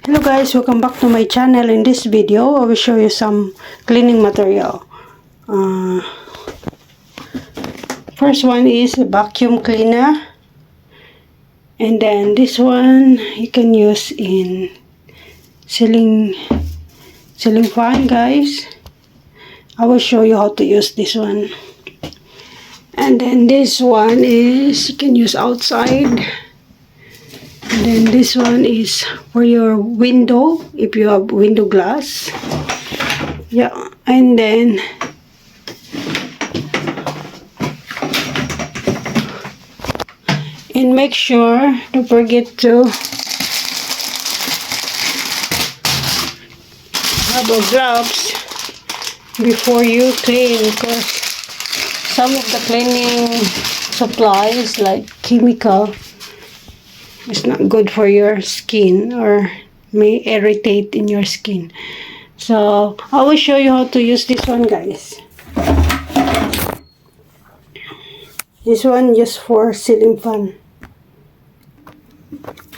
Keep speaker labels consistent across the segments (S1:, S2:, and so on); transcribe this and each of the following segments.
S1: Hello guys, welcome back to my channel. In this video, I will show you some cleaning material. First one is a vacuum cleaner. And then this one you can use in ceiling fan, guys. I will show you how to use this one. And then this one is you can use outside. And then this one is for your window, if you have window glass. Yeah, and then make sure don't forget to have a gloves before you clean, because some of the cleaning supplies like chemical is not good for your skin or may irritate in your skin. So I will show you how to use this one, guys. This one just for ceiling fan.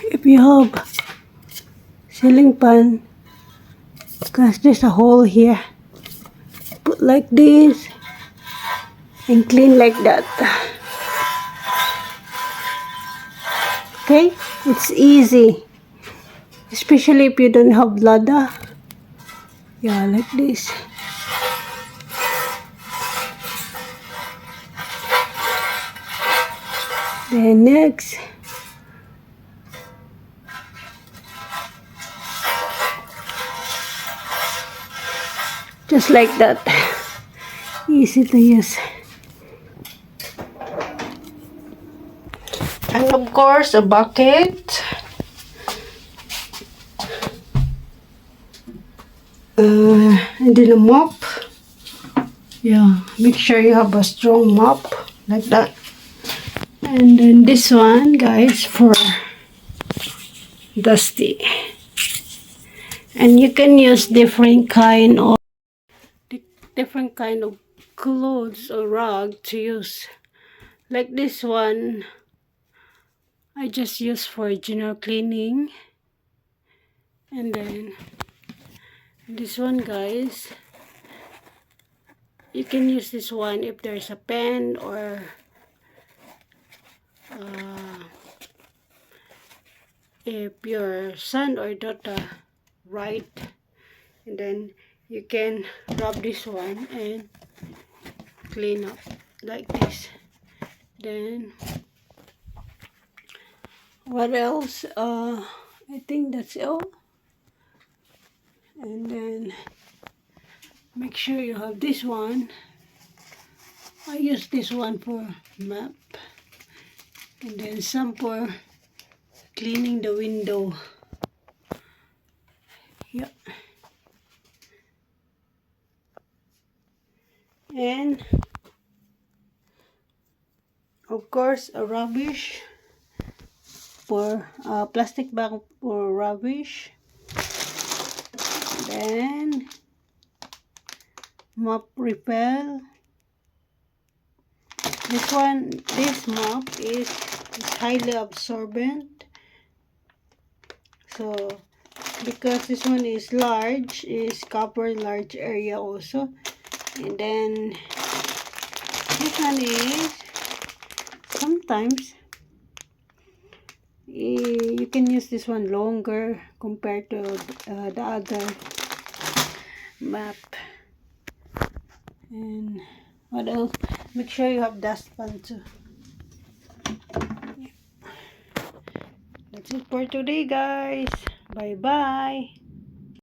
S1: If you have ceiling fan, because there's a hole here, put like this and clean like that. Okay, it's easy, especially if you don't have ladder. Yeah, like this. Then next, just like that, easy to use. And of course, a bucket. And then a mop. Yeah, make sure you have a strong mop like that. And then this one, guys, for dusty. And you can use different kind of clothes or rug to use. Like this one, I just use for general cleaning. And then this one, guys, you can use this one if there's a pen or if your son or daughter write, and then you can rub this one and clean up like this. Then what else? I think that's all. And then make sure you have this one. I use this one for map, and then some for cleaning the window. Yeah. And of course a rubbish for plastic bag for rubbish. Then mop refill. This mop is highly absorbent. So because this one is large, is cover large area also. And then this one is sometimes you can use this one longer compared to the other map. And what else? Make sure you have dustpan too. That's it for today, guys. Bye bye.